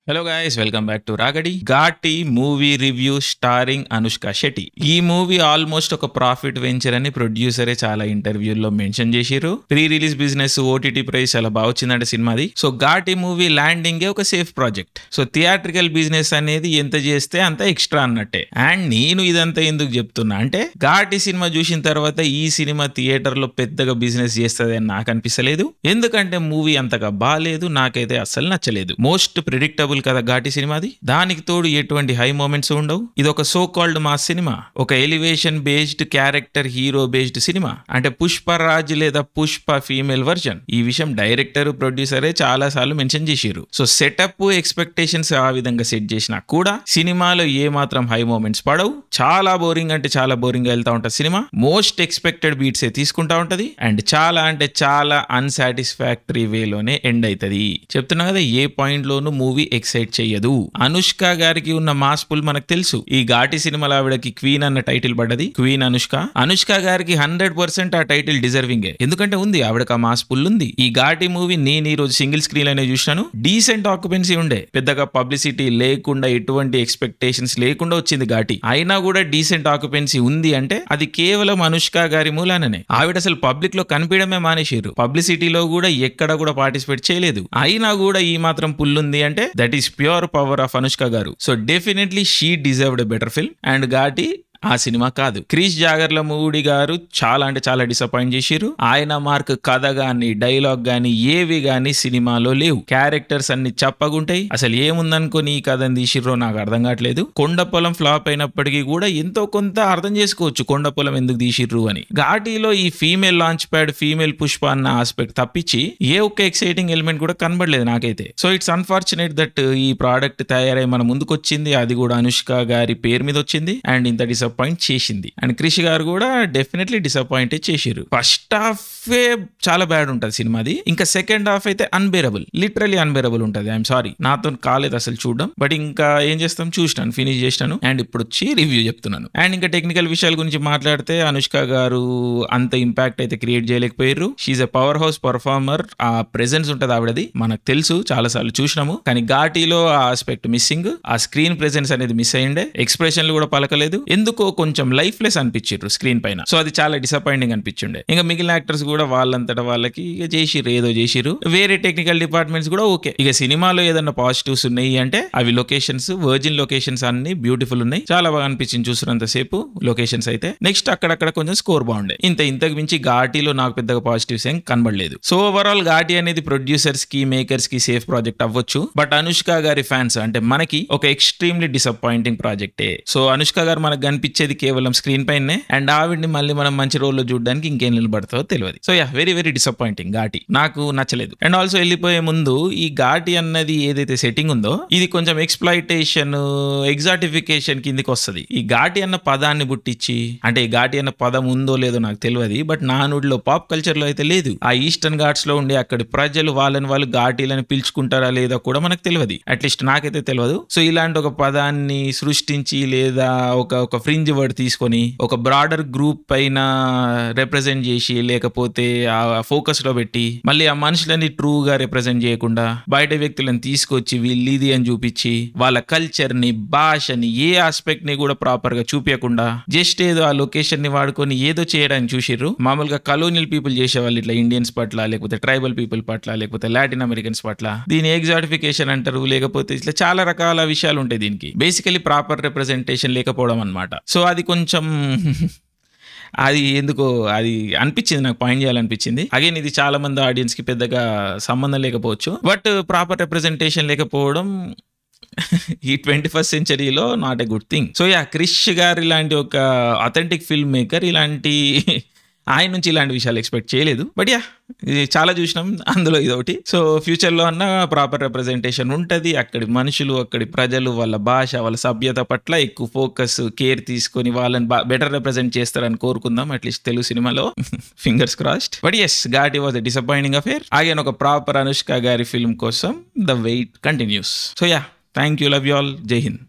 Hello guys, welcome back to Ragadi. Ghaati movie review starring Anushka Shetty. ఈ movie almost ఒక profit venture అని ప్రొడ్యూసరే చాలా ఇంటర్వ్యూల్లో మెన్షన్ చేసిరు. Pre release business, OTT price చాలా బాగా వచ్చిందంటే సినిమాది. సో ఘాటి మూవీ ల్యాండింగే ఒక safe project. So theatrical business అనేది ఎంత చేస్తే అంత ఎక్స్ట్రా అన్నట్టే. అండ్ నేను ఇదంతా ఎందుకు చెప్తున్నా అంటే, ఘాటి సినిమా చూసిన తర్వాత ఈ సినిమా థియేటర్ లో పెద్దగా బిజినెస్ చేస్తుంది అని నాకు అనిపిస్తలేదు. ఎందుకంటే మూవీ అంతగా బాగాలేదు, నాకైతే అస్సలు నచ్చలేదు. మోస్ట్ ప్రిడిక్టబుల్ కదా ఘాటి సినిమాది. దానికి తోడు ఎటువంటి హై మూమెంట్స్ ఉండవు. ఇది ఒక సో కాల్డ్ మాస్ సినిమా, ఒక elevation based character hero based cinema. అంటే పుష్పరాజ్ లేదా పుష్ప ఫీమేల్ వర్జన్. ఈ విషయం డైరెక్టర్, ప్రొడ్యూసరే చాలా సార్లు మెన్షన్ చేసిరు. సో సెటప్, ఎక్స్పెక్టేషన్స్ ఆ విధంగా సెట్ చేసినా కూడా సినిమాలో ఏ మాత్రం హై మూమెంట్స్ పడవు. చాలా బోరింగ్ అంటే చాలా బోరింగ్ గా వెళ్తా ఉంటది సినిమా. మోస్ట్ ఎక్స్పెక్టెడ్ బీట్స్ తీసుకుంటా ఉంటది అండ్ చాలా అంటే చాలా అన్సాటిస్ఫాక్టరీ వేలోనే ఎండ్ అవుతుంది. చెప్తున్నా కదా, ఏ పాయింట్ లోనూ మూవీ ఎక్సైట్ చెయ్యదు. అనుష్క గారికి ఉన్న మాస్ పుల్ మనకు తెలుసు. ఈ ఘాటి సినిమాలో ఆవిడకి క్వీన్ అన్న టైటిల్ పడ్డది. క్వీన్ అనుష్క. అనుష్క గారికి 100% ఆ టైటిల్ డిజర్వింగ్. ఎందుకంటే ఉంది, ఆవిడకి ఆ మాస్ పుల్ ఉంది. ఈ ఘాటి మూవీ నేను ఈ రోజు సింగిల్ స్క్రీన్ లోనే చూసినాను. డీసెంట్ ఆక్యుపెన్సీ ఉండే, పెద్దగా పబ్లిసిటీ లేకుండా, ఎటువంటి ఎక్స్పెక్టేషన్స్ లేకుండా వచ్చింది ఘాటి. అయినా కూడా డీసెంట్ ఆక్యుపెన్సీ ఉంది అంటే అది కేవలం అనుష్క గారి మూలాననే. ఆవిడ అసలు పబ్లిక్ లో కనిపించడమే మానేసారు. పబ్లిసిటీలో కూడా ఎక్కడ కూడా పార్టిసిపేట్ చేయలేదు. అయినా కూడా ఈ మాత్రం పుల్ ఉంది అంటే that is pure power of Anushka garu. So definitely she deserved a better film. And Ghaati ఆ సినిమా కాదు. క్రిష్ జాగర్లమూడి గారు చాలా అంటే చాలా డిసప్పాయింట్ చేసిరు. ఆయన మార్క్ కథ గాని, డైలాగ్ గాని, ఏవి గాని సినిమాలో లేవు. క్యారెక్టర్స్ అన్ని చప్పగుంటాయి. అసలు ఏముందనుకొని ఈ కథని తీసిర్రో నాకు అర్థం కావట్లేదు. కొండపొలం ఫ్లాప్ అయినప్పటికీ కూడా ఎంతో కొంత అర్థం చేసుకోవచ్చు కొండపొలం ఎందుకు తీసిర్రు అని. ఘాటిలో ఈ female launch pad, female Pushpa అన్న ఆస్పెక్ట్ తప్పించి ఏ ఒక్క ఎక్సైటింగ్ ఎలిమెంట్ కూడా కనబడలేదు నాకైతే. సో ఇట్స్ అన్ఫార్చునేట్ దట్ ఈ ప్రోడక్ట్ తయారై మన ముందుకు వచ్చింది. అది కూడా అనుష్క గారి పేరు మీద వచ్చింది అండ్ ఇంత డిసప్పాయింట్ చేసింది. అండ్ క్రిష్ గారు కూడా డెఫినెట్లీ డిసప్పాయింట్ చేసిరు. ఫస్ట్ హాఫ్ చాలా బ్యాడ్ ఉంటది సినిమాది. ఇంకా సెకండ్ హాఫ్ అయితే అన్బేరబుల్, లిటరలీ అన్బేరబుల్ ఉంటది. ఐఎమ్ సారీ, నాతో కాలేదు అసలు చూడడం. బట్ ఇంకా ఏం చేస్తాం, చూసినాను, ఫినిష్ చేసినాను అండ్ ఇప్పుడు వచ్చి రివ్యూ చెప్తున్నాను. అండ్ ఇంకా టెక్నికల్ విషయాల గురించి మాట్లాడితే అనుష్క గారు అంత ఇంపాక్ట్ అయితే క్రియేట్ చేయలేకపోయారు. She's a powerhouse performer. ఆ ప్రెజెన్స్ ఉంటది ఆవిడది, మనకు తెలుసు, చాలా సార్లు చూసినాము. కానీ ఘాటిలో ఆ ఆస్పెక్ట్ మిస్సింగ్. ఆ స్క్రీన్ ప్రెజెన్స్ అనేది మిస్ అయ్యిండే. ఎక్స్ప్రెషన్లు కూడా పలకలేదు. ఎందుకో కొంచెం లైఫ్ లెస్ అనిపించారు స్క్రీన్ పైన. సో అది చాలా డిసప్పాయింటింగ్ అనిపించిండే. ఇంకా మిగిలిన యాక్టర్స్ కూడా వాళ్ళంతటా వాళ్ళకి ఇక చేసిర్రు, ఏదో చేసిర్రు. వేరే టెక్నికల్ డిపార్ట్మెంట్స్ కూడా ఓకే. ఇక సినిమాలో ఏదన్నా పాజిటివ్స్ ఉన్నాయి అంటే అవి లొకేషన్స్, వర్జిన్ లొకేషన్స్ అన్ని బ్యూటిఫుల్ ఉన్నాయి. చాలా బాగా అనిపించింది చూస్తున్నంత సేపు లొకేషన్స్ అయితే. నెక్స్ట్ అక్కడక్కడ కొంచెం స్కోర్ బాగుండే. ఇంతకు మించి ఘాటిలో నాకు పెద్దగా పాజిటివ్స్ ఏం కనబడలేదు. సో ఓవరాల్ ఘాటి అనేది ప్రొడ్యూసర్స్ కి, మేకర్స్ కి సేఫ్ ప్రాజెక్ట్ అవ్వచ్చు. బట్ అనుష్క గారి ఫ్యాన్స్ అంటే మనకి ఒక ఎక్స్ట్రీమ్లీ డిసప్పాయింటింగ్ ప్రాజెక్టే. సో అనుష్క గారు మనకు కనిపించేది కేవలం స్క్రీన్ పైనే అండ్ ఆవిడ్ని మళ్ళీ మనం మంచి రోల్ లో చూడడానికి ఇంకేం నిలబడతావో తెలియదు. So yeah, very very disappointing Ghaati. నాకు నచ్చలేదు. అండ్ ఆల్సో వెళ్ళిపోయే ముందు ఈ ఘాటి అన్నది ఏదైతే సెట్టింగ్ ఉందో ఇది కొంచెం ఎక్స్ప్లాయిటేషన్, ఎగ్జాటిఫికేషన్ కిందికి వస్తుంది. ఈ ఘాటి అన్న పదాన్ని పుట్టించి, అంటే ఈ ఘాటి అన్న పదం ఉందో లేదో నాకు తెలియదు, బట్ నానుడిలో పాప్ కల్చర్ లో అయితే లేదు. ఆ ఈస్టర్న్ ఘాట్స్ లో ఉండే అక్కడి ప్రజలు వాళ్ళని వాళ్ళు ఘాటీలని పిలుచుకుంటారా లేదా కూడా మనకు తెలియదు. అట్లీస్ట్ నాకైతే తెలియదు. సో ఇలాంటి ఒక పదాన్ని సృష్టించి లేదా ఒక ఫ్రింజ్ వర్డ్ తీసుకొని ఒక బ్రాడర్ గ్రూప్ పైన రిప్రజెంట్ చేసి, లేకపోతే ఆ ఫోకస్ లో పెట్టి మళ్ళీ ఆ మనుషులని ట్రూగా రిప్రజెంట్ చేయకుండా బయట వ్యక్తులను తీసుకొచ్చి వీళ్ళు ఇది అని చూపించి వాళ్ళ కల్చర్ ని, భాషని, ఏ ఆస్పెక్ట్ ని కూడా ప్రాపర్ గా చూపించకుండా జస్ట్ ఏదో ఆ లొకేషన్ ని వాడుకొని ఏదో చేయడానికి చూసిర్రు. మామూలుగా కలోనియల్ పీపుల్ చేసేవాళ్ళు ఇట్లా ఇండియన్స్ పట్ల, లేకపోతే ట్రైబల్ పీపుల్ పట్ల, లేకపోతే లాటిన్ అమెరికన్స్ పట్ల. దీని ఎగ్జాటిఫికేషన్ అంటారు, లేకపోతే ఇట్లా చాలా రకాల విషయాలు ఉంటాయి దీనికి. బేసికలీ ప్రాపర్ రిప్రజెంటేషన్ లేకపోవడం అన్నమాట. సో అది కొంచెం అది ఎందుకో అది అనిపించింది, నాకు పాయింట్ చేయాలనిపించింది. అగైన్ ఇది చాలా మంది ఆడియన్స్ కి పెద్దగా సంబంధం లేకపోవచ్చు, బట్ ప్రాపర్ రిప్రజెంటేషన్ లేకపోవడం ఈ 21st సెంచరీలో not a good thing. So yeah, Krish garu ఇలాంటి ఒక అథెంటిక్ ఫిల్మ్ మేకర్, ఆయన నుంచి ఇలాంటి విషయాలు ఎక్స్పెక్ట్ చేయలేదు. బట్ యా, చాలా చూసినాం, అందులో ఇదొకటి. సో ఫ్యూచర్లో అన్న ప్రాపర్ రిప్రజెంటేషన్ ఉంటుంది. అక్కడి మనుషులు, అక్కడి ప్రజలు, వాళ్ళ భాష, వాళ్ళ సభ్యత పట్ల ఎక్కువ ఫోకస్, కేర్ తీసుకొని వాళ్ళని బెటర్ రిప్రజెంట్ చేస్తారని కోరుకుందాం, అట్లీస్ట్ తెలుగు సినిమాలో. Fingers crossed. But yes, Ghaati was a disappointing affair. Again ఒక ప్రాపర్ అనుష్క గారి ఫిల్మ్ కోసం the wait continues. So yeah, thank you, love you all, Jai Hind.